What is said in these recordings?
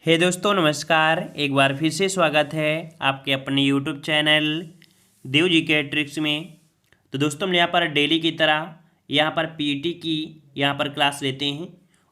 हे दोस्तों नमस्कार। एक बार फिर से स्वागत है आपके अपने यूट्यूब चैनल देव जी के ट्रिक्स में। तो दोस्तों हम यहाँ पर डेली की तरह यहाँ पर पीटी की यहाँ पर क्लास लेते हैं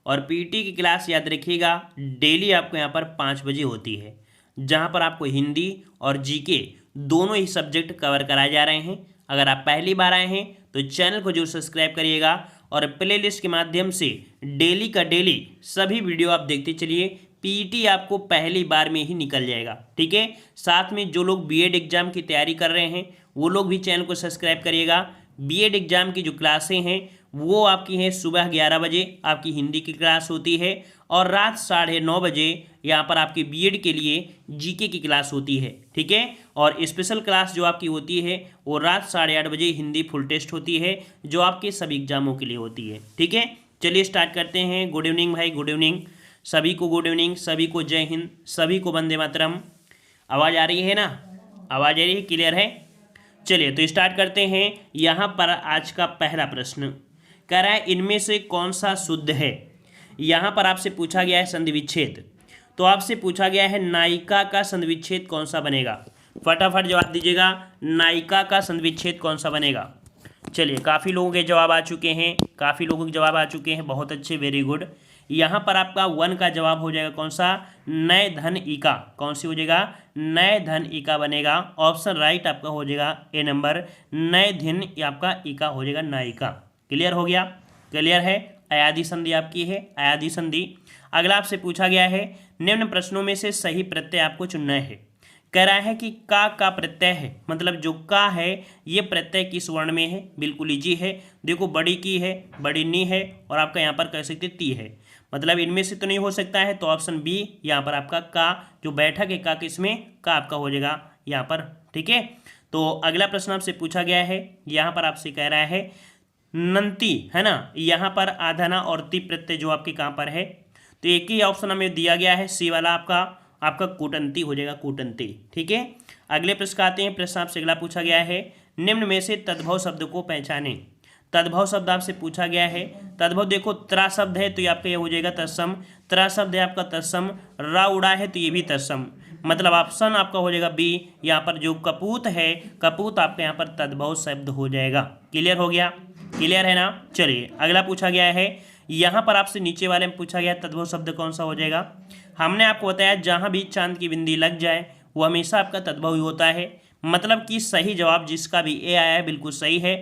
और पीटी की क्लास याद रखिएगा डेली आपको यहाँ पर 5 बजे होती है, जहाँ पर आपको हिंदी और जीके दोनों ही सब्जेक्ट कवर कराए जा रहे हैं। अगर आप पहली बार आए हैं तो चैनल को जरूर सब्सक्राइब करिएगा और प्लेलिस्ट के माध्यम से डेली का डेली सभी वीडियो आप देखते चलिए। पीटी आपको पहली बार में ही निकल जाएगा, ठीक है। साथ में जो लोग बीएड एग्जाम की तैयारी कर रहे हैं वो लोग भी चैनल को सब्सक्राइब करिएगा। बीएड एग्जाम की जो क्लासें हैं वो आपकी हैं सुबह 11 बजे आपकी हिंदी की क्लास होती है और रात 9:30 बजे यहाँ पर आपकी बीएड के लिए जीके की क्लास होती है, ठीक है। और स्पेशल क्लास जो आपकी होती है वो रात 8:30 बजे हिंदी फुल टेस्ट होती है जो आपके सभी एग्जामों के लिए होती है, ठीक है। चलिए स्टार्ट करते हैं। गुड इवनिंग भाई, गुड इवनिंग सभी को, गुड इवनिंग सभी को, जय हिंद सभी को, वंदे मातरम। आवाज़ आ रही है ना? आवाज़ आ रही है, क्लियर है? चलिए तो स्टार्ट करते हैं। यहाँ पर आज का पहला प्रश्न कह रहा है इनमें से कौन सा शुद्ध है। यहाँ पर आपसे पूछा गया है संधि विच्छेद, तो आपसे पूछा गया है नायिका का संधि विच्छेद कौन सा बनेगा। फटाफट जवाब दीजिएगा, नायिका का संधि विच्छेद कौन सा बनेगा। चलिए काफ़ी लोगों के जवाब आ चुके हैं, काफ़ी लोगों के जवाब आ चुके हैं, बहुत अच्छे, वेरी गुड। यहाँ पर आपका 1 का जवाब हो जाएगा कौन सा, नय धन इका। कौन सी हो जाएगा, नय धन इका बनेगा। ऑप्शन राइट आपका हो जाएगा ए नंबर, नय धन आपका इका हो जाएगा नायिका। क्लियर हो गया? क्लियर है? अयादी संधि आपकी है, अयादी संधि। अगला आपसे पूछा गया है निम्न प्रश्नों में से सही प्रत्यय आपको चुनना है। कह रहा है कि का प्रत्यय है, मतलब जो का है ये प्रत्यय किस वर्ण में है। बिल्कुल इजी है, देखो बड़ी की है, बड़ी नी है और आपका यहाँ पर कह सकते ती है, मतलब इनमें से तो नहीं हो सकता है। तो ऑप्शन बी यहाँ पर आपका का जो बैठक है का किसमें, का आपका हो जाएगा यहाँ पर, ठीक है। तो अगला प्रश्न आपसे पूछा गया है, यहाँ पर आपसे कह रहा है नंती है ना, यहाँ पर आधाना और ती प्रत्यय जो आपके कहाँ पर है, तो एक ही ऑप्शन हमें दिया गया है सी वाला, आपका कूटंती हो जाएगा, कूटंती, ठीक है। अगले प्रश्न का आते हैं। प्रश्न आपसे अगला पूछा गया है निम्न में से तद्भव शब्द को पहचाने। तद्भव शब्द आपसे पूछा गया है। तद्भव देखो त्रा शब्द है तो आपका ये हो जाएगा तत्सम, त्रा शब्द है आपका तत्सम, रा उड़ा है तो ये भी तत्सम, मतलब ऑप्शन आपका हो जाएगा बी। यहाँ पर जो कपूत है, कपूत आपका यहाँ पर तद्भव शब्द हो जाएगा। क्लियर हो गया? क्लियर है ना? चलिए अगला पूछा गया है, यहाँ पर आपसे नीचे वाले में पूछा गया तद्भव शब्द कौन सा हो जाएगा। हमने आपको बताया जहाँ भी चांद की बिंदी लग जाए वो हमेशा आपका तद्भव ही होता है, मतलब कि सही जवाब जिसका भी ए आया है बिल्कुल सही है।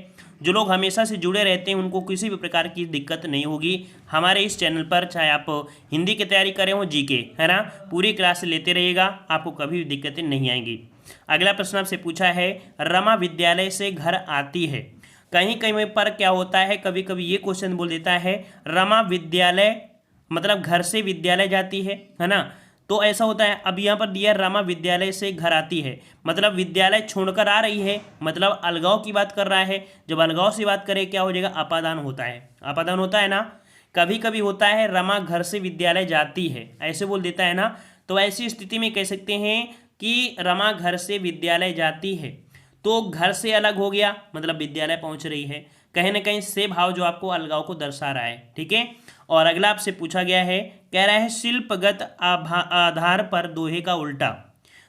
जो लोग हमेशा से जुड़े रहते हैं उनको किसी भी प्रकार की दिक्कत नहीं होगी हमारे इस चैनल पर, चाहे आप हिंदी की तैयारी करें हो जीके, है ना, पूरी क्लास लेते रहिएगा, आपको कभी भी दिक्कतें नहीं आएंगी। अगला प्रश्न आपसे पूछा है रमा विद्यालय से घर आती है। कहीं कहीं पर क्या होता है, कभी कभी ये क्वेश्चन बोल देता है रमा विद्यालय मतलब घर से विद्यालय जाती है ना, तो ऐसा होता है। अब यहाँ पर दिया रमा विद्यालय से घर आती है, मतलब विद्यालय छोड़कर आ रही है, मतलब अलगाव की बात कर रहा है। जब अलगाव से बात करें क्या हो जाएगा, अपादान होता है, अपादान होता है ना। कभी कभी होता है रमा घर से विद्यालय जाती है, ऐसे बोल देता है ना, तो ऐसी स्थिति में कह सकते हैं कि रमा घर से विद्यालय जाती है, तो घर से अलग हो गया मतलब विद्यालय पहुंच रही है। कहीं ना कहीं से भाव जो आपको अलगाव को दर्शा रहा है, ठीक है। और अगला आपसे पूछा गया है, कह रहा है शिल्पगत आधार पर दोहे का उल्टा।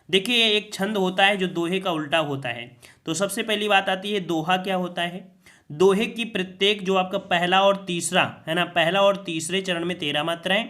देखिए एक छंद होता है जो दोहे का उल्टा होता है, तो सबसे पहली बात आती है दोहा क्या होता है। दोहे की प्रत्येक जो आपका पहला और तीसरा है ना, पहला और तीसरे चरण में 13 मात्राएं,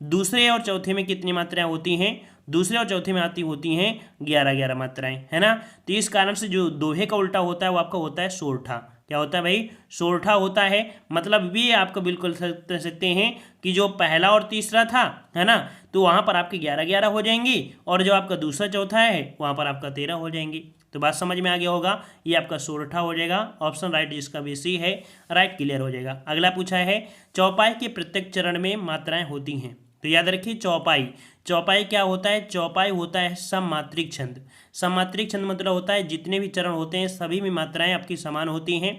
दूसरे और चौथे में कितनी मात्राएं होती हैं, दूसरे और चौथे में होती हैं 11-11 मात्राएं, है ना। तो इस कारण से जो दोहे का उल्टा होता है वो आपका होता है सोरठा। क्या होता है भाई, सोरठा होता है। मतलब भी आपको बिल्कुल कह सकते हैं कि जो पहला और तीसरा था है ना, तो वहाँ पर आपकी 11-11 हो जाएंगी और जो आपका दूसरा चौथा है वहाँ पर आपका 13 हो जाएंगी। तो बात समझ में आ गया होगा, ये आपका सोरठा हो जाएगा। ऑप्शन राइट जिसका भी सी है राइट, क्लियर हो जाएगा। अगला पूछा है चौपाई के प्रत्येक चरण में मात्राएं होती हैं, तो याद रखिए चौपाई, चौपाई क्या होता है, चौपाई होता है सममात्रिक छंद। सममात्रिक छंद मतलब होता है जितने भी चरण होते हैं सभी में मात्राएं आपकी समान होती हैं,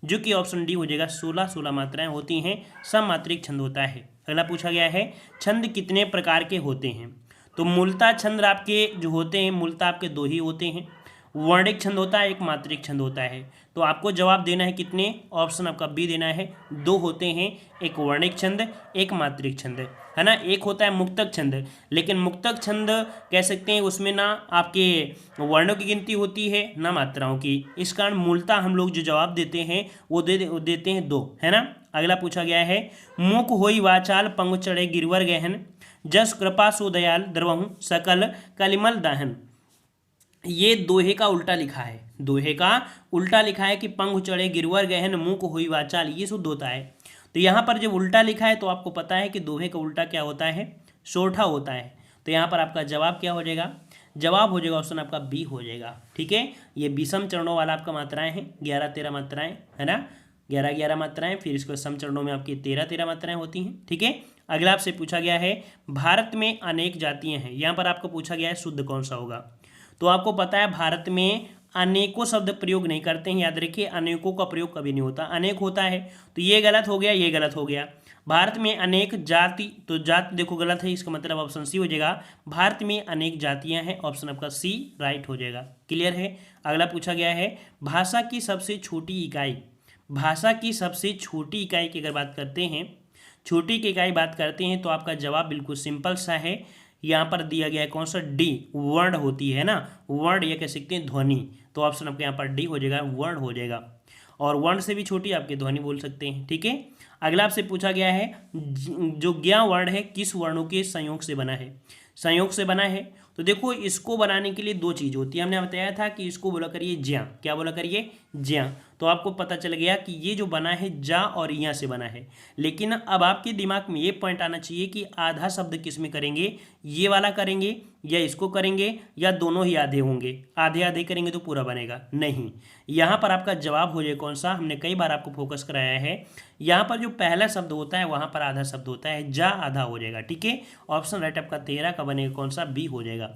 जो कि ऑप्शन डी हो जाएगा, 16 मात्राएं होती हैं, सममात्रिक छंद होता है। अगला पूछा गया है छंद कितने प्रकार के होते हैं, तो मूलतः छंद आपके जो होते हैं मूलतः आपके 2 ही होते हैं। वर्णिक छंद होता है, एक मात्रिक छंद होता है। तो आपको जवाब देना है कितने, ऑप्शन आपका बी देना है, 2 होते हैं, एक वर्णिक छंद, एक मात्रिक छंद, है ना। एक होता है मुक्तक छंद, लेकिन मुक्तक छंद कह सकते हैं उसमें ना आपके वर्णों की गिनती होती है ना मात्राओं की। इस कारण मूलतः हम लोग जो जवाब देते हैं वो देते हैं 2, है ना। अगला पूछा गया है, मुख होई वाचाल पंग चढ़े गिरवर गहन, जस कृपा सुदयाल द्रवहु सकल कलिमल दाहन। ये दोहे का उल्टा लिखा है, दोहे का उल्टा लिखा है कि पंख चढ़े गिरवर गहन मुख हुई वाचाल, ये शुद्ध होता है। तो यहाँ पर जब उल्टा लिखा है तो आपको पता है कि दोहे का उल्टा क्या होता है, सोठा होता है। तो यहाँ पर आपका जवाब क्या हो जाएगा, जवाब हो जाएगा ऑप्शन आपका बी हो जाएगा। ठीक है, ये विषम चरणों वाला आपका मात्राएं हैं, 11-13 मात्राएं, है ना, 11-11 मात्राएं, फिर इसको सम चरणों में आपकी 13-13 मात्राएं होती हैं। ठीक है, अगला आपसे पूछा गया है, भारत में अनेक जातियां हैं, यहाँ पर आपको पूछा गया है शुद्ध कौन सा होगा। तो आपको पता है भारत में अनेकों शब्द प्रयोग नहीं करते हैं, याद रखिए अनेकों का प्रयोग कभी नहीं होता, अनेक होता है। तो ये गलत हो गया, ये गलत हो गया। भारत में अनेक जाति, तो जाति देखो गलत है, इसका मतलब ऑप्शन सी हो जाएगा, भारत में अनेक जातियां हैं, ऑप्शन आपका सी राइट हो जाएगा। क्लियर है। अगला पूछा गया है, भाषा की सबसे छोटी इकाई, भाषा की सबसे छोटी इकाई की अगर बात करते हैं, छोटी की इकाई बात करते हैं, तो आपका जवाब बिल्कुल सिंपल सा है, यहाँ पर दिया गया है कौन सा, डी, वर्ण होती है ना, वर्ण या कह सकते हैं ध्वनि। तो ऑप्शन आपके यहाँ पर डी हो जाएगा, वर्ण हो जाएगा, और वर्ण से भी छोटी आपकी ध्वनि बोल सकते हैं। ठीक है, अगला आपसे पूछा गया है, जो ज्ञ वर्ण है किस वर्णों के संयोग से बना है, संयोग से बना है। तो देखो इसको बनाने के लिए 2 चीज़ होती है, हमने बताया था कि इसको बोला करिए ज्या, क्या बोला करिए, ज्या। तो आपको पता चल गया कि ये जो बना है जा और यहाँ से बना है। लेकिन अब आपके दिमाग में ये पॉइंट आना चाहिए कि आधा शब्द किस में करेंगे, ये वाला करेंगे या इसको करेंगे, या दोनों ही आधे होंगे, आधे आधे करेंगे तो पूरा बनेगा नहीं। यहाँ पर आपका जवाब हो जाए कौन सा, हमने कई बार आपको फोकस कराया है, यहाँ पर जो पहला शब्द होता है वहाँ पर आधा शब्द होता है, जा आधा हो जाएगा। ठीक है, ऑप्शन राइट आपका 13 का बनेगा कौन सा, बी हो जाएगा।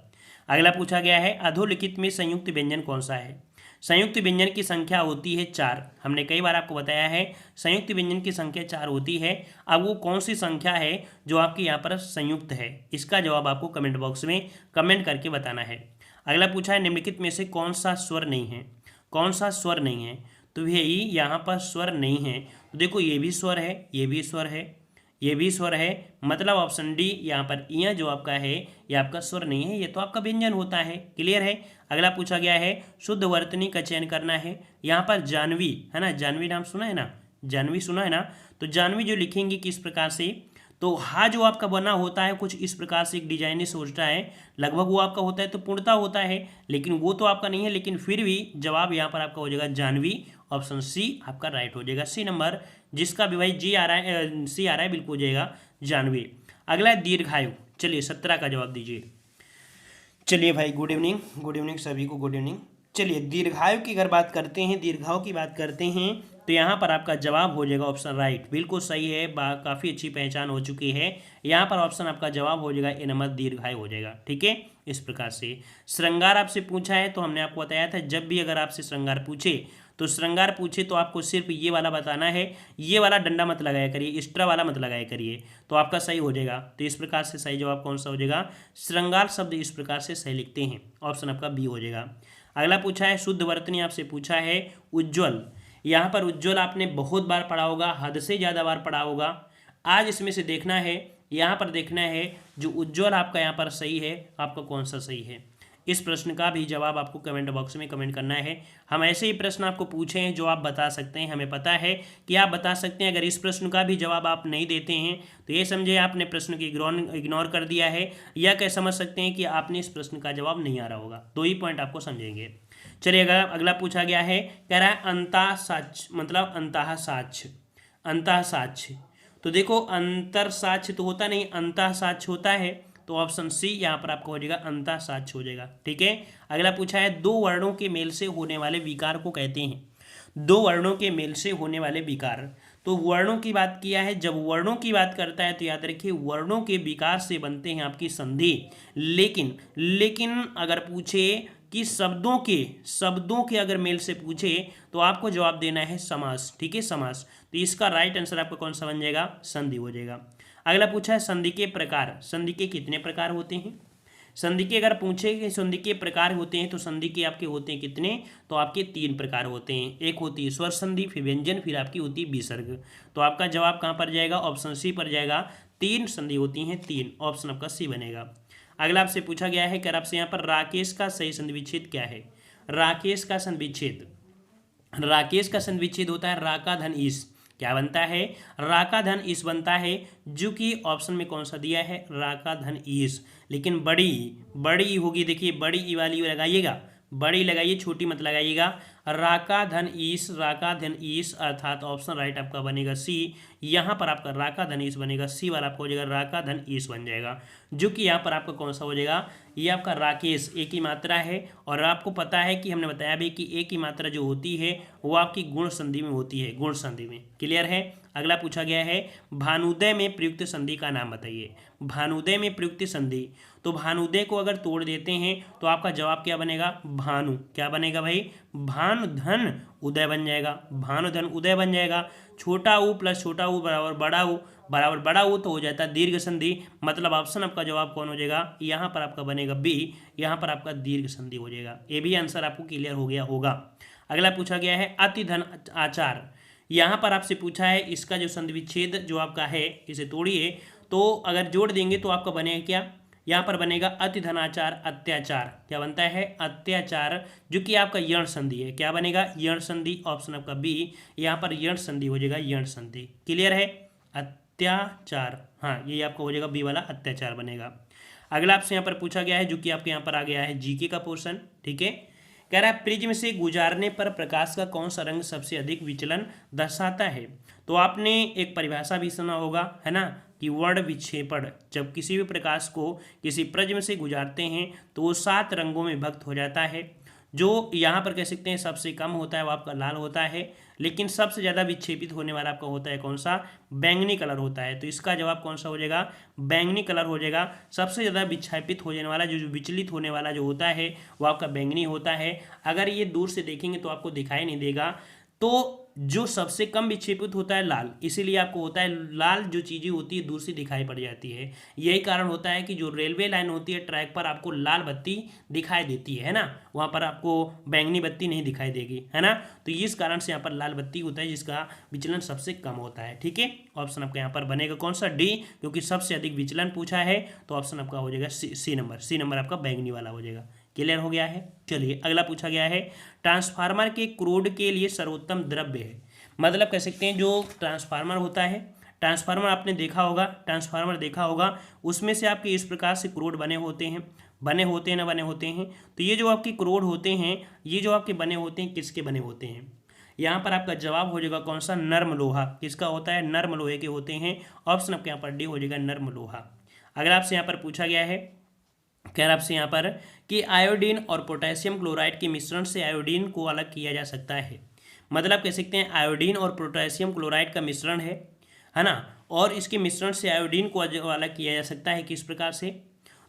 अगला पूछा गया है, अधोलिखित में संयुक्त व्यंजन कौन सा है। संयुक्त व्यंजन की संख्या होती है 4, हमने कई बार आपको बताया है संयुक्त व्यंजन की संख्या 4 होती है। अब वो कौन सी संख्या है जो आपकी यहाँ पर संयुक्त है, इसका जवाब आपको कमेंट बॉक्स में कमेंट करके बताना है। अगला पूछा है, निम्नलिखित में से कौन सा स्वर नहीं है, कौन सा स्वर नहीं है। तो यही यहाँ पर स्वर नहीं है, तो देखो ये भी स्वर है, ये भी स्वर है, ये भी स्वर है, मतलब ऑप्शन डी यहाँ पर इया जो आपका है ये आपका स्वर नहीं है, ये तो आपका व्यंजन होता है। क्लियर है। अगला पूछा गया है, शुद्ध वर्तनी का चयन करना है, यहाँ पर जानवी, है ना, जानवी नाम सुना है ना, जानवी सुना है ना। तो जानवी जो लिखेंगे किस प्रकार से, तो हा जो आपका बना होता है कुछ इस प्रकार से, एक डिजाइन सोचता है, लगभग वो आपका होता है तो पूर्णता होता है, लेकिन वो तो आपका नहीं है, लेकिन फिर भी जवाब यहाँ पर आपका हो जाएगा जानवी, ऑप्शन सी आपका राइट हो जाएगा। सी नंबर जिसका भी भाई जी आ रहा है, सी आ रहा है, बिल्कुल हो जाएगा जानवी। अगला है दीर्घायु, चलिए 17 का जवाब दीजिए। चलिए भाई गुड इवनिंग, गुड इवनिंग सभी को, गुड इवनिंग। चलिए दीर्घायु की अगर बात करते हैं, दीर्घायु की बात करते हैं, तो यहाँ पर आपका जवाब हो जाएगा ऑप्शन राइट, बिल्कुल सही है, काफ़ी अच्छी पहचान हो चुकी है। यहाँ पर ऑप्शन आपका जवाब हो जाएगा ए नंबर, दीर्घायु हो जाएगा। ठीक है, इस प्रकार से। श्रृंगार आपसे पूछा है, तो हमने आपको बताया था जब भी अगर आपसे श्रृंगार पूछे, तो श्रृंगार पूछे तो आपको सिर्फ ये वाला बताना है, ये वाला डंडा मत लगाया करिए, एक्स्ट्रा वाला मत लगाया करिए, तो आपका सही हो जाएगा। तो इस प्रकार से सही जवाब कौन सा हो जाएगा, श्रृंगार शब्द इस प्रकार से सही लिखते हैं, ऑप्शन आपका बी हो जाएगा। अगला पूछा है, शुद्ध वर्तनी आपसे पूछा है उज्ज्वल, यहाँ पर उज्ज्वल आपने बहुत बार पढ़ा होगा, हद से ज़्यादा बार पढ़ा होगा। आज इसमें से देखना है, यहाँ पर देखना है जो उज्ज्वल आपका यहाँ पर सही है, आपका कौन सा सही है। इस प्रश्न का भी जवाब आपको कमेंट बॉक्स में कमेंट करना है। हम ऐसे ही प्रश्न आपको पूछे हैं जो आप बता सकते हैं, हमें पता है कि आप बता सकते हैं। अगर इस प्रश्न का भी जवाब आप नहीं देते हैं तो ये समझे आपने प्रश्न की इग्नोर कर दिया है, या क्या समझ सकते हैं कि आपने इस प्रश्न का जवाब नहीं आ रहा होगा। 2 ही पॉइंट आपको समझेंगे। चलिए अगला पूछा गया है, कह रहा है अंतः साक्ष्य, मतलब अंतः साक्ष्य, अंतः साक्ष्य। तो देखो अंतर साक्ष्य तो होता नहीं, अंतः साक्ष्य होता है, तो ऑप्शन सी यहाँ पर आपका हो जाएगा, अंतः साक्ष्य हो जाएगा। ठीक है। अगला पूछा है, 2 वर्णों के मेल से होने वाले विकार को कहते हैं, 2 वर्णों के मेल से होने वाले विकार। तो वर्णों की बात किया है, जब वर्णों की बात करता है तो याद रखिए वर्णों के विकार से बनते हैं आपकी संधि। लेकिन अगर पूछे कि शब्दों के अगर मेल से पूछे तो आपको जवाब देना है समास। ठीक है, समास। तो इसका राइट आंसर आपका कौन सा बन जाएगा, संधि हो जाएगा। अगला पूछा है, संधि के प्रकार, संधि के कितने प्रकार होते हैं। संधि के अगर पूछे कि संधि के प्रकार होते हैं तो संधि के आपके होते हैं कितने, तो आपके 3 प्रकार होते हैं। एक होती है स्वर संधि, फिर व्यंजन, फिर आपकी होती है विसर्ग। तो आपका जवाब कहाँ पर जाएगा, ऑप्शन सी पर जाएगा। 3 संधि होती हैं, 3, ऑप्शन आपका सी बनेगा। अगला आपसे पूछा गया है कि आपसे यहाँ पर राकेश का सही संधि विच्छेद क्या है। राकेश का संधि विच्छेद, राकेश का संधि विच्छेद होता है राका धन ईस। क्या बनता है, राका धन ईस बनता है, जो कि ऑप्शन में कौन सा दिया है, राका धन ईस। लेकिन बड़ी बड़ी होगी, देखिए बड़ी ई वाली लगाइएगा, बड़ी लगाइए, छोटी मत लगाइएगा। राका धन ईस, राका धन ईस अर्थात ऑप्शन राइट आपका बनेगा सी। यहाँ पर आपका राका धन ईस बनेगा, सी वाला आपका हो जाएगा राका धन ईस बन जाएगा, जो कि यहाँ पर आपका कौन सा हो जाएगा, ये आपका राकेश एक ही मात्रा है। और आपको पता है कि हमने बताया भी कि एक ही मात्रा जो होती है वो आपकी गुण संधि में होती है, गुण संधि में। क्लियर है। अगला पूछा गया है भानुदय में प्रयुक्त संधि का नाम बताइए। भानुदय में प्रयुक्त संधि, तो भानुदय को अगर तोड़ देते हैं तो आपका जवाब क्या बनेगा, भानु। क्या बनेगा भाई, भानु धन उदय बन जाएगा, भानु धन उदय बन जाएगा। छोटा ऊ प्लस छोटा ऊ बराबर बड़ा ऊ, बराबर बड़ा ऊ तो हो जाता है दीर्घ संधि। मतलब ऑप्शन आपका जवाब कौन हो जाएगा, यहाँ पर आपका बनेगा बी, यहाँ पर आपका दीर्घ संधि हो जाएगा। ये भी आंसर आपको क्लियर हो गया होगा। अगला पूछा गया है अति धन आचार। यहाँ पर आपसे पूछा है इसका जो संधि विच्छेद जो आपका है, इसे तोड़िए तो अगर जोड़ देंगे तो आपका बनेगा क्या, यहाँ पर बनेगा अति धनाचार अत्याचार। क्या बनता है, अत्याचार, जो कि आपका यण संधि है। क्या बनेगा, यण संधि, ऑप्शन आपका बी, यहाँ पर यण संधि हो जाएगा, यण संधि। क्लियर है, अत्याचार, हाँ ये आपका हो जाएगा बी वाला अत्याचार बनेगा। अगला आपसे यहाँ पर पूछा गया है, जो कि आपके यहाँ पर आ गया है जीके का पोर्शन। ठीक है, कह रहा है प्रिज्म से गुजारने पर प्रकाश का कौन सा रंग सबसे अधिक विचलन दर्शाता है। तो आपने एक परिभाषा भी सुना होगा, है ना, कि वर्ण विक्षेपण, जब किसी भी प्रकाश को किसी प्रिज्म से गुजारते हैं तो वो 7 रंगों में विभक्त हो जाता है। जो यहाँ पर कह सकते हैं सबसे कम होता है वो आपका लाल होता है, लेकिन सबसे ज़्यादा विक्षेपित होने वाला आपका होता है कौन सा, बैंगनी कलर होता है। तो इसका जवाब कौन सा हो जाएगा, बैंगनी कलर हो जाएगा। सबसे ज़्यादा विक्षेपित हो जाने वाला जो विचलित होने वाला जो होता है वो आपका बैंगनी होता है। अगर ये दूर से देखेंगे तो आपको दिखाई नहीं देगा, तो जो सबसे कम विक्षेपित होता है लाल, इसीलिए आपको होता है लाल जो चीज़ें होती है दूर से दिखाई पड़ जाती है। यही कारण होता है कि जो रेलवे लाइन होती है ट्रैक पर आपको लाल बत्ती दिखाई देती है ना, वहाँ पर आपको बैंगनी बत्ती नहीं दिखाई देगी, है ना। तो इस कारण से यहाँ पर लाल बत्ती होता है जिसका विचलन सबसे कम होता है। ठीक है, ऑप्शन आपका यहाँ पर बनेगा कौन सा, डी, क्योंकि सबसे अधिक विचलन पूछा है। तो ऑप्शन आपका हो जाएगा सी नंबर, सी नंबर आपका बैंगनी वाला हो जाएगा। क्लियर हो गया है। चलिए अगला पूछा गया है ट्रांसफार्मर के क्रोड के लिए सर्वोत्तम द्रव्य है। मतलब कह सकते हैं जो ट्रांसफार्मर होता है, ट्रांसफार्मर आपने देखा होगा, ट्रांसफार्मर देखा होगा, उसमें से आपके इस प्रकार से क्रोड बने होते हैं, बने होते हैं ना बने होते हैं। तो ये जो आपके क्रोड होते हैं, ये जो आपके बने होते हैं किसके बने होते हैं, यहाँ पर आपका जवाब हो जाएगा कौन सा, नर्म लोहा। किसका होता है, नर्म लोहे के होते हैं। ऑप्शन आपके यहाँ पर डी हो जाएगा, नर्म लोहा। अगर आपसे यहाँ पर पूछा गया है, कह रहा आपसे यहाँ पर कि आयोडीन और पोटेशियम क्लोराइड के मिश्रण से आयोडीन को अलग किया जा सकता है। मतलब कह सकते हैं आयोडीन और पोटेशियम क्लोराइड का मिश्रण है ना, और इसके मिश्रण से आयोडीन को अलग किया जा सकता है। किस प्रकार से,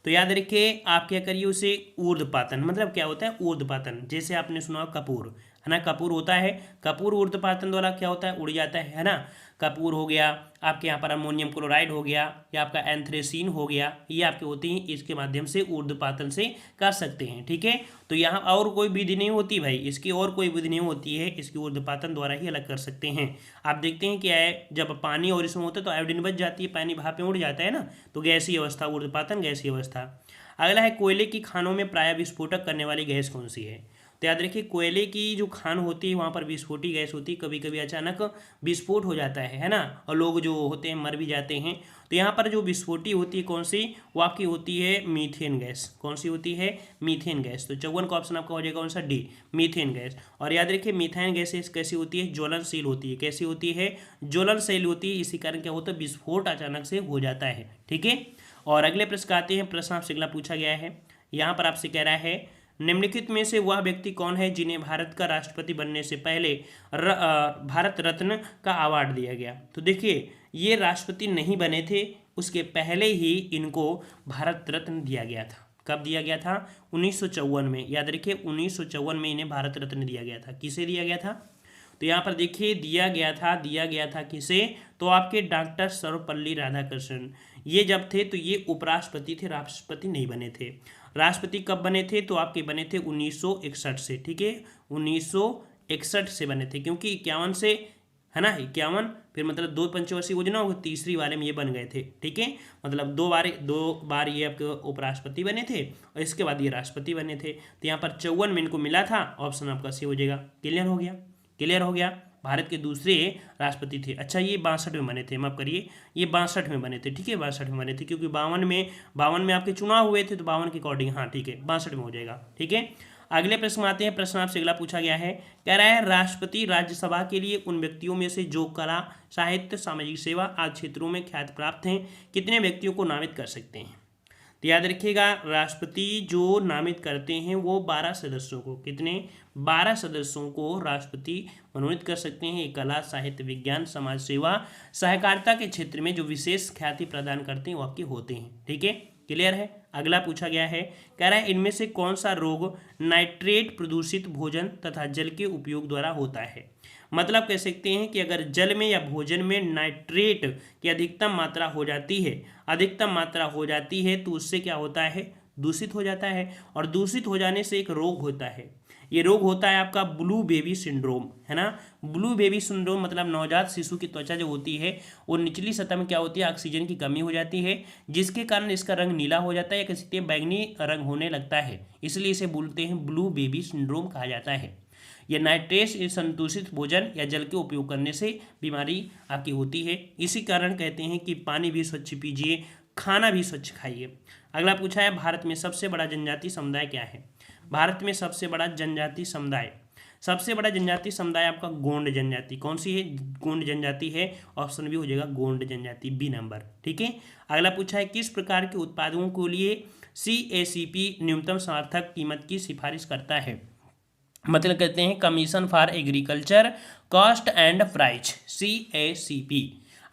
तो याद रखिए आप क्या करिए उसे ऊर्ध्वपातन, मतलब क्या होता है ऊर्ध्वपातन, जैसे आपने सुना कपूर, है ना, कपूर होता है, कपूर ऊर्ध्वपातन द्वारा क्या होता है, उड़ जाता है ना। कपूर हो गया, आपके यहाँ पर अमोनियम क्लोराइड हो गया, या आपका एंथ्रेसीन हो गया, ये आपके होते हैं, इसके माध्यम से ऊर्ध्वपातन से कर सकते हैं। ठीक है, तो यहाँ और कोई विधि नहीं होती भाई, इसकी और कोई विधि नहीं होती है, इसकी ऊर्ध्वपातन द्वारा ही अलग कर सकते हैं। आप देखते हैं क्या है, जब पानी और इसमें होता है तो आयोडीन बच जाती है, पानी भाप में उड़ जाता है ना, तो गैसीय अवस्था, ऊर्ध्वपातन गैसीय अवस्था। अगला है कोयले की खानों में प्राय विस्फोटक करने वाली गैस कौन सी है। तो याद रखिए कोयले की जो खान होती है वहाँ पर विस्फोटी गैस होती है, कभी कभी अचानक विस्फोट हो जाता है ना, और लोग जो होते हैं मर भी जाते हैं। तो यहाँ पर जो विस्फोटी होती है कौन सी, वो आपकी होती है मीथेन गैस। कौन सी होती है, मीथेन गैस। तो 54 का ऑप्शन आपका हो जाएगा कौन सा, डी, मीथेन गैस। और याद रखिए मीथेन गैस कैसी होती है, ज्वलनशील होती है। कैसी होती है, ज्वलनशील होती है, इसी कारण क्या होता है, विस्फोट अचानक से हो जाता है। ठीक है, और अगले प्रश्न आते हैं, प्रश्न आपसे अगला पूछा गया है, यहाँ पर आपसे कह रहा है निम्नलिखित में से वह व्यक्ति कौन है जिन्हें भारत का राष्ट्रपति बनने से पहले भारत रत्न का अवार्ड दिया गया। तो देखिए ये राष्ट्रपति नहीं बने थे, उसके पहले ही इनको भारत रत्न दिया गया था। कब दिया गया था, 1954 में। याद रखिए 1954 में इन्हें भारत रत्न दिया गया था। किसे दिया गया था, तो यहाँ पर देखिए दिया गया था किसे, तो आपके डॉक्टर सर्वपल्ली राधाकृष्णन। ये जब थे तो ये उपराष्ट्रपति थे, राष्ट्रपति नहीं बने थे। राष्ट्रपति कब बने थे, तो आपके बने थे 1961 से, ठीक है, 1961 से बने थे, क्योंकि 51 से, है ना, 51, फिर मतलब 2 पंचवर्षीय योजना और तीसरी वाले में ये बन गए थे, ठीक है, मतलब 2 बार ये आपके उपराष्ट्रपति बने थे और इसके बाद ये राष्ट्रपति बने थे। तो यहाँ पर 54 में इनको मिला था, ऑप्शन आपका सी हो जाएगा। क्लियर हो गया, क्लियर हो गया। भारत के दूसरे राष्ट्रपति थे। अच्छा, ये 62 में बने थे, माफ करिए, ये 62 में बने थे, ठीक है, 62 में बने थे, क्योंकि 52 में आपके चुनाव हुए थे, तो 52 के अकॉर्डिंग, हाँ ठीक है, 62 में हो जाएगा, ठीक है। अगले प्रश्न में आते हैं। प्रश्न आपसे अगला पूछा गया है, कह रहा है राष्ट्रपति राज्यसभा के लिए उन व्यक्तियों में से जो कला, साहित्य, सामाजिक सेवा आदि क्षेत्रों में ख्याति प्राप्त हैं, कितने व्यक्तियों को नामित कर सकते हैं। तो याद रखिएगा, राष्ट्रपति जो नामित करते हैं वो 12 सदस्यों को, कितने, 12 सदस्यों को राष्ट्रपति मनोनीत कर सकते हैं। कला, साहित्य, विज्ञान, समाज सेवा, सहकारिता के क्षेत्र में जो विशेष ख्याति प्रदान करते हैं वो आपके होते हैं, ठीक है, क्लियर है। अगला पूछा गया है, कह रहा है इनमें से कौन सा रोग नाइट्रेट प्रदूषित भोजन तथा जल के उपयोग द्वारा होता है। मतलब कह सकते हैं कि अगर जल में या भोजन में नाइट्रेट की अधिकतम मात्रा हो जाती है, तो उससे क्या होता है, दूषित हो जाता है, और दूषित हो जाने से एक रोग होता है। ये रोग होता है आपका ब्लू बेबी सिंड्रोम, है ना। ब्लू बेबी सिंड्रोम मतलब नवजात शिशु की त्वचा जो होती है वो निचली सतह में क्या होती है, ऑक्सीजन की कमी हो जाती है, जिसके कारण इसका रंग नीला हो जाता है या किसी बैंगनी रंग होने लगता है, इसलिए इसे बोलते हैं ब्लू बेबी सिंड्रोम कहा जाता है। यह नाइट्रेट संदूषित भोजन या जल के उपयोग करने से बीमारी आपकी होती है। इसी कारण कहते हैं कि पानी भी स्वच्छ पीजिए, खाना भी स्वच्छ खाइए। अगला पूछा है, भारत में सबसे बड़ा जनजातीय समुदाय क्या है। भारत में सबसे बड़ा जनजातीय समुदाय आपका गोंड जनजाति। कौन सी है, गोंड जनजाति है, ऑप्शन बी हो जाएगा गोंड जनजाति, बी नंबर, ठीक है। अगला पूछा है, किस प्रकार के उत्पादों के लिए CACP न्यूनतम समर्थक कीमत की सिफारिश करता है। मतलब कहते हैं commission for agriculture cost and price, CACP,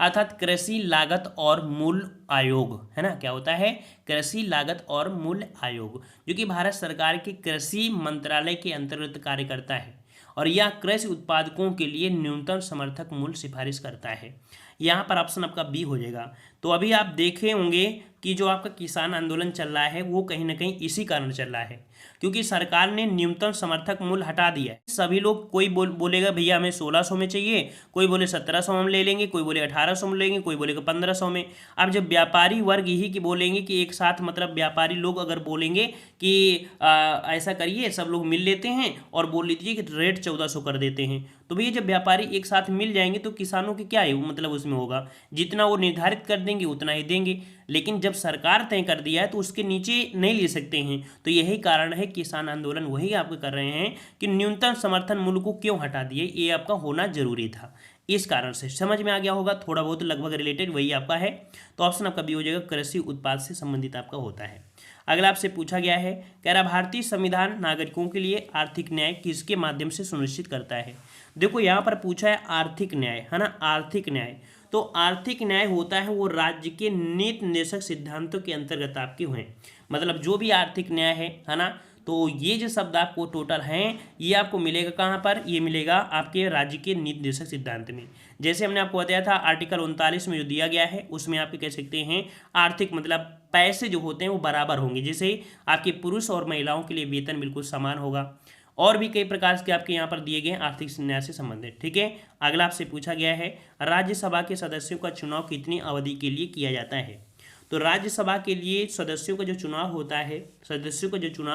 अर्थात कृषि लागत और मूल्य आयोग, है ना। क्या होता है, कृषि लागत और मूल्य आयोग, जो कि भारत सरकार के कृषि मंत्रालय के अंतर्गत कार्य करता है, और यह कृषि उत्पादकों के लिए न्यूनतम समर्थक मूल्य सिफारिश करता है। यहाँ पर ऑप्शन आपका बी हो जाएगा। तो अभी आप देखे होंगे कि जो आपका किसान आंदोलन चल रहा है वो कहीं ना कहीं इसी कारण चल रहा है, क्योंकि सरकार ने न्यूनतम समर्थक मूल्य हटा दिया है। सभी लोग, कोई बोलेगा भैया हमें 1600 में चाहिए, कोई बोले 1700 में ले लेंगे, कोई बोले 1800 में लेंगे, कोई बोलेगा 1500 में। अब जब व्यापारी वर्ग यही कि बोलेंगे कि एक साथ, मतलब व्यापारी लोग अगर बोलेंगे कि ऐसा करिए, सब लोग मिल लेते हैं और बोल लीजिए कि रेट 1400 कर देते हैं, तो भैया जब व्यापारी एक साथ मिल जाएंगे तो किसानों की क्या है, मतलब उसमें होगा, जितना वो निर्धारित कर देंगे उतना ही देंगे। लेकिन जब सरकार तय कर दिया है तो उसके नीचे नहीं ले सकते हैं। तो यही कारण है किसान आंदोलन वही आपको कर रहे हैं कि न्यूनतम समर्थन मूल्य को क्यों हटा दिए, ये आपका होना जरूरी था। इस कारण से समझ में आ गया होगा, थोड़ा बहुत लगभग रिलेटेड वही आपका है। तो ऑप्शन आपका बी हो जाएगा, कृषि उत्पाद से संबंधित आपका होता है। अगला आपसे पूछा गया है, कह रहा भारतीय संविधान नागरिकों के लिए आर्थिक न्याय किसके माध्यम से सुनिश्चित करता है। देखो यहाँ पर पूछा है आर्थिक न्याय, है ना, आर्थिक न्याय। तो आर्थिक न्याय होता है वो राज्य के नीति निर्देशक सिद्धांतों के अंतर्गत आपके हुए, मतलब जो भी आर्थिक न्याय है ना। तो ये जो शब्द आपको टोटल हैं ये आपको मिलेगा कहाँ पर, ये मिलेगा आपके राज्य के नीति निर्देशक सिद्धांत में। जैसे हमने आपको बताया था आर्टिकल 39 में जो दिया गया है उसमें आप कह सकते हैं आर्थिक, मतलब पैसे जो होते हैं वो बराबर होंगे, जैसे आपके पुरुष और महिलाओं के लिए वेतन बिल्कुल समान होगा, और भी कई प्रकार के आपके यहाँ पर दिए गए हैं आर्थिक न्याय से संबंधित, ठीक है। अगला आपसे पूछा गया है, राज्यसभा के सदस्यों का चुनाव कितनी अवधि के लिए किया जाता है। तो राज्यसभा के लिए सदस्यों का जो चुनाव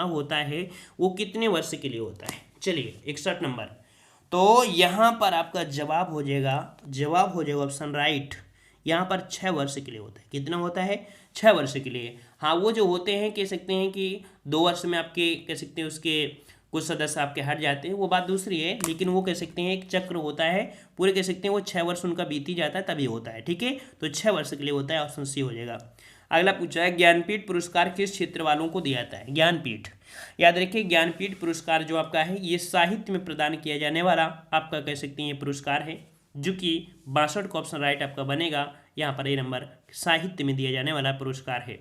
होता है वो कितने वर्ष के लिए होता है। चलिए 61 नंबर, तो यहाँ पर आपका जवाब हो जाएगा ऑप्शन राइट, यहाँ पर 6 वर्ष के लिए होता है। कितना होता है, 6 वर्ष के लिए। हाँ, वो जो होते हैं कह सकते हैं कि 2 वर्ष में आपके कह सकते हैं उसके कुछ सदस्य आपके हट जाते हैं, वो बात दूसरी है, लेकिन वो कह सकते हैं एक चक्र होता है, पूरे कह सकते हैं वो 6 वर्ष उनका बीती जाता है तभी होता है, ठीक है। तो 6 वर्ष के लिए होता है, ऑप्शन सी हो जाएगा। अगला पूछा है, ज्ञानपीठ पुरस्कार किस क्षेत्र वालों को दिया जाता है। ज्ञानपीठ, याद रखिए ज्ञानपीठ पुरस्कार जो आपका है ये साहित्य में प्रदान किया जाने वाला आपका कह सकते हैं ये पुरस्कार है, जो कि 62 का ऑप्शन राइट आपका बनेगा। यहाँ पर ए नंबर साहित्य में दिया जाने वाला पुरस्कार है।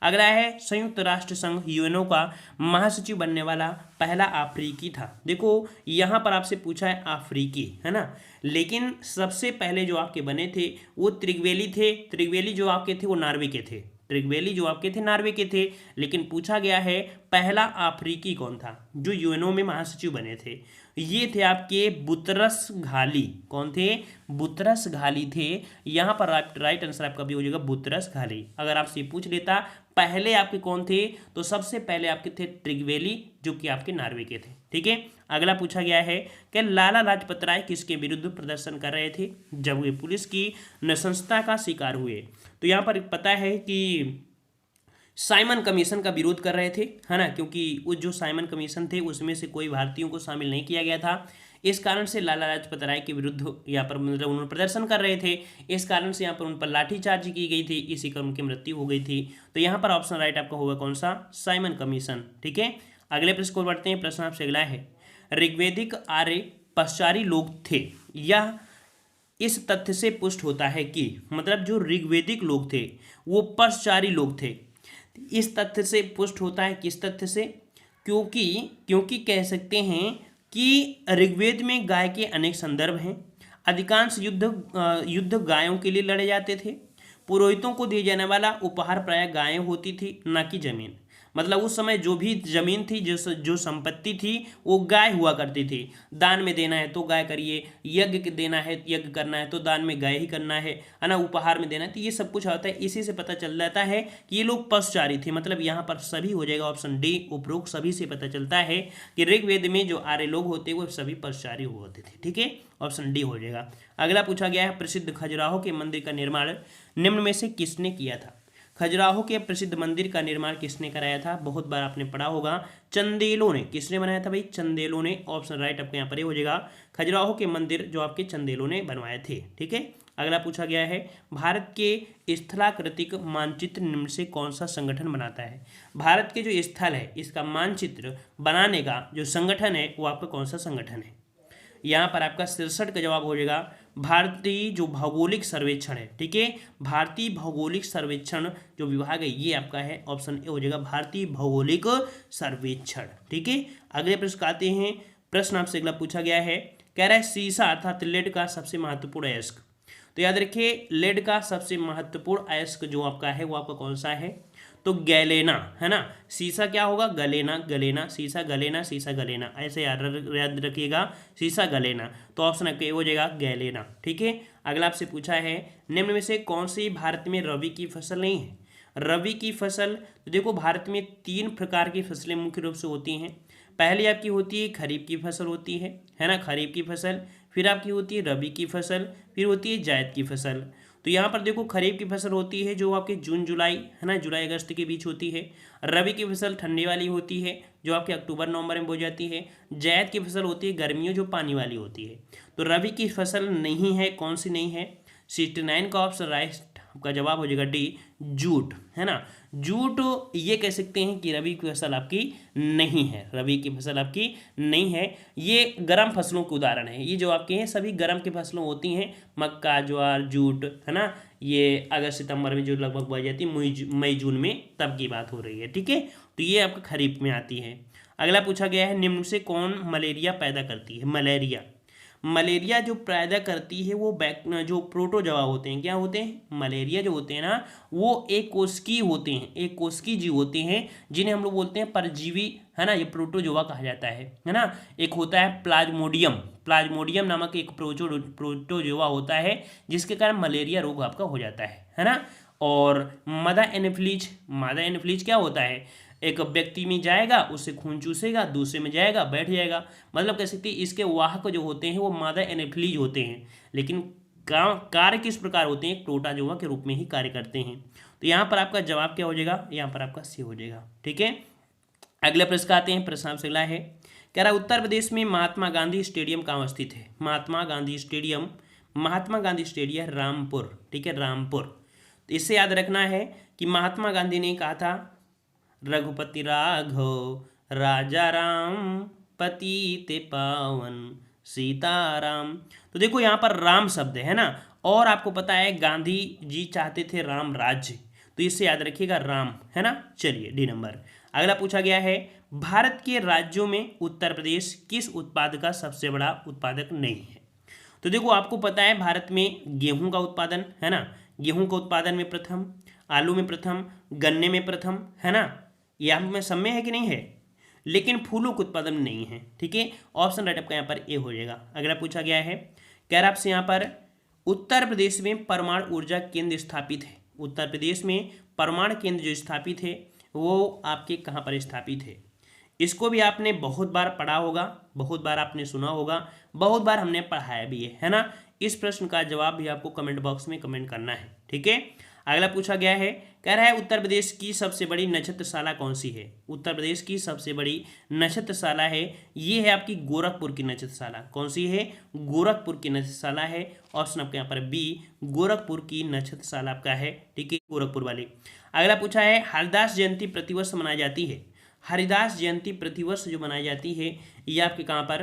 अगला है संयुक्त राष्ट्र संघ यूएनओ का महासचिव बनने वाला पहला अफ्रीकी था। देखो यहाँ पर आपसे पूछा है अफ्रीकी, है ना, लेकिन सबसे पहले जो आपके बने थे वो त्रिगवेली थे। त्रिगवेली जो आपके थे वो नॉर्वे के थे। त्रिगवेली जो आपके थे नॉर्वे के थे, लेकिन पूछा गया है पहला अफ्रीकी कौन था जो यूएनओ में महासचिव बने थे। ये थे आपके बुतरस घाली। कौन थे? बुतरस घाली थे। यहाँ पर राइट आंसर आपका भी हो जाएगा बुतरस घाली। अगर आपसे पूछ लेता पहले आपके कौन थे, तो सबसे पहले आपके थे त्रिगवेली जो कि आपके नॉर्वे के थे। ठीक है, अगला पूछा गया है कि लाला लाजपत राय किसके विरुद्ध प्रदर्शन कर रहे थे जब वे पुलिस की नृशंसता का शिकार हुए? तो यहाँ पर पता है कि साइमन कमीशन का विरोध कर रहे थे, है ना, क्योंकि वो जो साइमन कमीशन थे उसमें से कोई भारतीयों को शामिल नहीं किया गया था। इस कारण से लाला लाजपत राय के विरुद्ध यहाँ पर मतलब उन्होंने प्रदर्शन कर रहे थे। इस कारण से यहाँ पर उन पर लाठीचार्ज की गई थी, इसी कारण उनकी मृत्यु हो गई थी। तो यहाँ पर ऑप्शन राइट आपका होगा कौन सा? Simon commission. ठीक है, अगले प्रश्न को बढ़ते हैं। प्रश्न आपसे अगला है, ऋग्वेदिक आर्य पश्चारी लोग थे। यह इस तथ्य से पुष्ट होता है कि मतलब जो ऋग्वेदिक लोग थे वो पश्चारी लोग थे। इस तथ्य से पुष्ट होता है, किस तथ्य से? क्योंकि कह सकते हैं कि ऋग्वेद में गाय के अनेक संदर्भ हैं। अधिकांश युद्ध गायों के लिए लड़े जाते थे। पुरोहितों को दिए जाने वाला उपहार प्रायः गायें होती थी, न कि जमीन। मतलब उस समय जो भी जमीन थी, जो संपत्ति थी वो गाय हुआ करती थी। दान में देना है तो गाय करिए, यज्ञ देना है, यज्ञ करना है तो दान में गाय ही करना है ना, उपहार में देना है, तो ये सब कुछ होता है। इसी से पता चल जाता है कि ये लोग पशुचारी थे। मतलब यहाँ पर सभी हो जाएगा ऑप्शन डी, उपरोक्त सभी से पता चलता है कि ऋग्वेद में जो आर्य लोग होते वो सभी पशुचारी होते थे। ठीक है, ऑप्शन डी हो जाएगा। अगला पूछा गया है, प्रसिद्ध खजुराहो के मंदिर का निर्माण निम्न में से किसने किया था? खजुराहो के प्रसिद्ध मंदिर का निर्माण किसने कराया था? बहुत बार आपने पढ़ा होगा, चंदेलों ने। किसने बनाया था भाई? चंदेलों ने। ऑप्शन राइट आपके यहाँ पर हो जाएगा, खजुराहो के मंदिर जो आपके चंदेलों ने बनवाए थे। ठीक है, अगला पूछा गया है, भारत के स्थलाकृतिक मानचित्र निम्न से कौन सा संगठन बनाता है? भारत के जो स्थल है इसका मानचित्र बनाने का जो संगठन है वो आपका कौन सा संगठन है? यहाँ पर आपका 67 का जवाब हो जाएगा भारतीय जो भौगोलिक सर्वेक्षण है। ठीक है, भारतीय भौगोलिक सर्वेक्षण जो विभाग है ये आपका है, ऑप्शन ए हो जाएगा भारतीय भौगोलिक सर्वेक्षण। ठीक है, अगले प्रश्न आते हैं। प्रश्न आपसे अगला पूछा गया है, कह रहा है सीसा अर्थात लेड का सबसे महत्वपूर्ण अयस्क। तो याद रखिए, लेड का सबसे महत्वपूर्ण अयस्क जो आपका है वो आपका कौन सा है? तो गैलेना, है ना। सीसा क्या होगा? गलेना, गलेना, सीसा गलेना, सीसा गलेना, ऐसे याद रखिएगा, सीसा गलेना। तो ऑप्शन आपका हो जाएगा गैलेना। ठीक है, अगला आपसे पूछा है, निम्न में से कौन सी भारत में रबी की फसल नहीं है? रबी की फसल, तो देखो भारत में 3 प्रकार की फसलें मुख्य रूप से होती हैं। पहली आपकी होती है खरीफ की फसल होती है ना, खरीफ की फसल। फिर आपकी होती है रबी की फसल, फिर होती है जायद की फसल। तो यहाँ पर देखो खरीफ की फसल होती है जो आपके जून जुलाई, है ना, जुलाई अगस्त के बीच होती है। रबी की फसल ठंडी वाली होती है जो आपके अक्टूबर नवंबर में बो जाती है। जायद की फसल होती है गर्मियों जो पानी वाली होती है। तो रबी की फसल नहीं है, कौन सी नहीं है? 69 का ऑप्शन राइट आपका जवाब हो जाएगा डी, जूट, है ना। जूट ये कह सकते हैं कि रबी की फसल आपकी नहीं है, रबी की फसल आपकी नहीं है। ये गर्म फसलों के उदाहरण है। ये जो आपके हैं सभी गर्म की फसलों होती हैं, मक्का, ज्वार, जूट, है ना। ये अगस्त सितंबर में जो लगभग बोई जाती है, मई जून में तब की बात हो रही है। ठीक है, तो ये आपका खरीफ में आती है। अगला पूछा गया है, निम्न से कौन मलेरिया पैदा करती है? मलेरिया, मलेरिया जो पैदा करती है वो जो प्रोटोजोआ होते हैं, क्या होते हैं? मलेरिया जो होते हैं ना वो एक कोशिकी होते हैं, एक कोशिकी जीव होते हैं जिन्हें हम लोग बोलते हैं परजीवी, है ना। ये प्रोटोजोआ कहा जाता है ना। एक होता है प्लाज्मोडियम, प्लाज्मोडियम नामक एक प्रोटोजोआ होता है जिसके कारण मलेरिया रोग आपका हो जाता है ना। और मादा एनोफिलीज, मादा एनोफिलीज क्या होता है? एक व्यक्ति में जाएगा, उससे खून चूसेगा, दूसरे में जाएगा, बैठ जाएगा। मतलब कह सकते हैं इसके वाहक जो होते हैं वो मादा एनोफिलीज होते हैं, लेकिन कार्य किस प्रकार होते हैं? प्रोटोजोआ के रूप में ही कार्य करते हैं। तो यहाँ पर आपका जवाब क्या हो जाएगा? यहाँ पर आपका सी हो जाएगा। ठीक है, अगले प्रश्न आते हैं। प्रश्न आपसे अगला है, कह रहा उत्तर प्रदेश में महात्मा गांधी स्टेडियम कहाँ स्थित है? Mahatma Gandhi stadium, Mahatma Gandhi stadium Rampur. ठीक है, रामपुर। तो इससे याद रखना है कि महात्मा गांधी ने कहा था रघुपति राघव राजा राम पतित पावन सीताराम। तो देखो यहाँ पर राम शब्द है ना, और आपको पता है गांधी जी चाहते थे राम राज्य। तो तो इससे याद रखिएगा राम, है ना। चलिए डी नंबर। अगला पूछा गया है, भारत के राज्यों में उत्तर प्रदेश किस उत्पाद का सबसे बड़ा उत्पादक नहीं है। तो देखो आपको पता है भारत में गेहूं का उत्पादन, है ना, गेहूं का उत्पादन में प्रथम, आलू में प्रथम, गन्ने में प्रथम, है ना, यह में सब में है कि नहीं है, लेकिन फूलों का उत्पादन नहीं है। ठीक है, ऑप्शन राइट आपका यहाँ पर ए हो जाएगा। अगला पूछा गया है, कह रहा आपसे यहाँ पर उत्तर प्रदेश में परमाणु ऊर्जा केंद्र स्थापित है। उत्तर प्रदेश में परमाणु केंद्र जो स्थापित है वो आपके कहाँ पर स्थापित है। इसको भी आपने बहुत बार पढ़ा होगा, बहुत बार आपने सुना होगा, बहुत बार हमने पढ़ाया भी है ना। इस प्रश्न का जवाब भी आपको कमेंट बॉक्स में कमेंट करना है। ठीक है, अगला पूछा गया है, कह रहा है उत्तर प्रदेश की सबसे बड़ी नक्षत्रशाला कौन सी है। उत्तर प्रदेश की सबसे बड़ी नक्षत्रशाला है, ये है आपकी गोरखपुर की नक्षत्रशाला। कौन सी है, गोरखपुर की नक्षत्रशाला है। ऑप्शन आपके यहाँ पर बी, गोरखपुर की नक्षत्रशाला आपका है। ठीक है, गोरखपुर वाली। अगला पूछा है, हरिदास जयंती प्रतिवर्ष मनाई जाती है। हरिदास जयंती प्रतिवर्ष जो मनाई जाती है ये आपके कहाँ पर,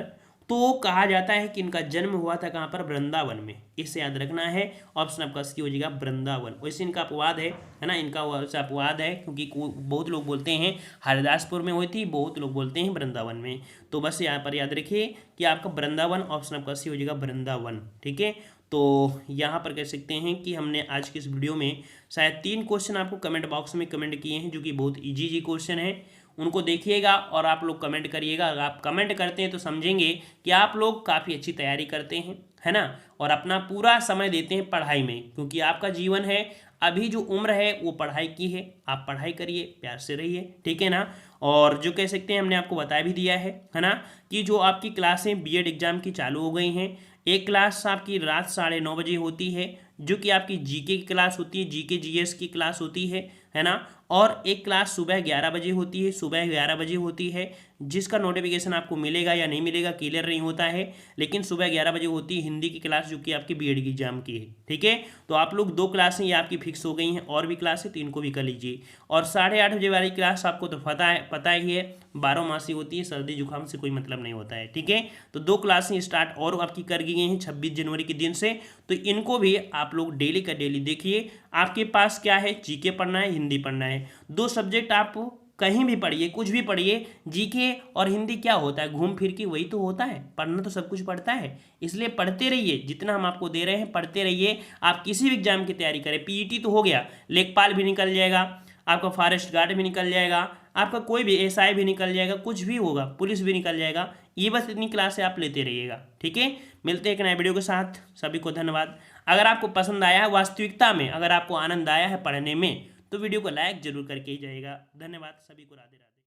तो कहा जाता है कि इनका जन्म हुआ था कहाँ पर, वृंदावन में। इससे याद रखना है, ऑप्शन आपका सी हो जाएगा वृंदावन। वैसे इनका अपवाद है ना, इनका वैसे अपवाद है क्योंकि बहुत लोग बोलते हैं हरिदासपुर में हुई थी, बहुत लोग बोलते हैं वृंदावन में। तो बस यहाँ पर याद रखिए कि आपका वृंदावन, ऑप्शन आपका सी हो जाएगा वृंदावन। ठीक है, तो यहाँ पर कह सकते हैं कि हमने आज की इस वीडियो में शायद 3 क्वेश्चन आपको कमेंट बॉक्स में कमेंट किए हैं जो कि बहुत ईजी क्वेश्चन है। उनको देखिएगा और आप लोग कमेंट करिएगा। अगर आप कमेंट करते हैं तो समझेंगे कि आप लोग काफ़ी अच्छी तैयारी करते हैं, है ना, और अपना पूरा समय देते हैं पढ़ाई में, क्योंकि आपका जीवन है, अभी जो उम्र है वो पढ़ाई की है। आप पढ़ाई करिए, प्यार से रहिए, ठीक है ना। और जो कह सकते हैं हमने आपको बता भी दिया है ना, कि जो आपकी क्लासें बीएड एग्जाम की चालू हो गई हैं। एक क्लास आपकी रात 9:30 बजे होती है जो कि आपकी जीके की क्लास होती है, जीके जीएस की क्लास होती है ना। और एक क्लास सुबह 11 बजे होती है, सुबह 11 बजे होती है, जिसका नोटिफिकेशन आपको मिलेगा या नहीं मिलेगा क्लियर नहीं होता है, लेकिन सुबह 11 बजे होती है हिंदी की क्लास जो कि आपकी बीएड की एग्जाम की है। ठीक है, तो आप लोग 2 क्लासें ये आपकी फिक्स हो गई हैं, और भी क्लासें तो इनको भी कर लीजिए। और 8:30 बजे वाली क्लास आपको तो पता ही है 12 मासी होती है, सर्दी जुकाम से कोई मतलब नहीं होता है। ठीक है, तो 2 क्लासें स्टार्ट और आपकी कर गई हैं 26 जनवरी के दिन से, तो इनको भी आप लोग डेली का डेली देखिए। आपके पास क्या है, जीके पढ़ना है, हिंदी पढ़ना है, 2 सब्जेक्ट आप कहीं भी पढ़िए, कुछ भी पढ़िए। जीके और हिंदी क्या होता है, घूम फिर के वही तो होता है, पढ़ना तो सब कुछ पढ़ता है, इसलिए पढ़ते रहिए। जितना हम आपको दे रहे हैं पढ़ते रहिए। आप किसी भी एग्जाम की तैयारी करें, पीईटी तो हो गया, लेखपाल भी निकल जाएगा, आपका फॉरेस्ट गार्ड भी निकल जाएगा, आपका कोई भी एसआई भी निकल जाएगा, कुछ भी होगा, पुलिस भी निकल जाएगा। ये बस इतनी क्लासें आप लेते रहिएगा। ठीक है, मिलते हैं एक नए वीडियो के साथ। सभी को धन्यवाद। अगर आपको पसंद आया है वास्तविकता में, अगर आपको आनंद आया है पढ़ने में, तो वीडियो को लाइक जरूर करके ही जाइएगा। धन्यवाद, सभी को राधे राधे।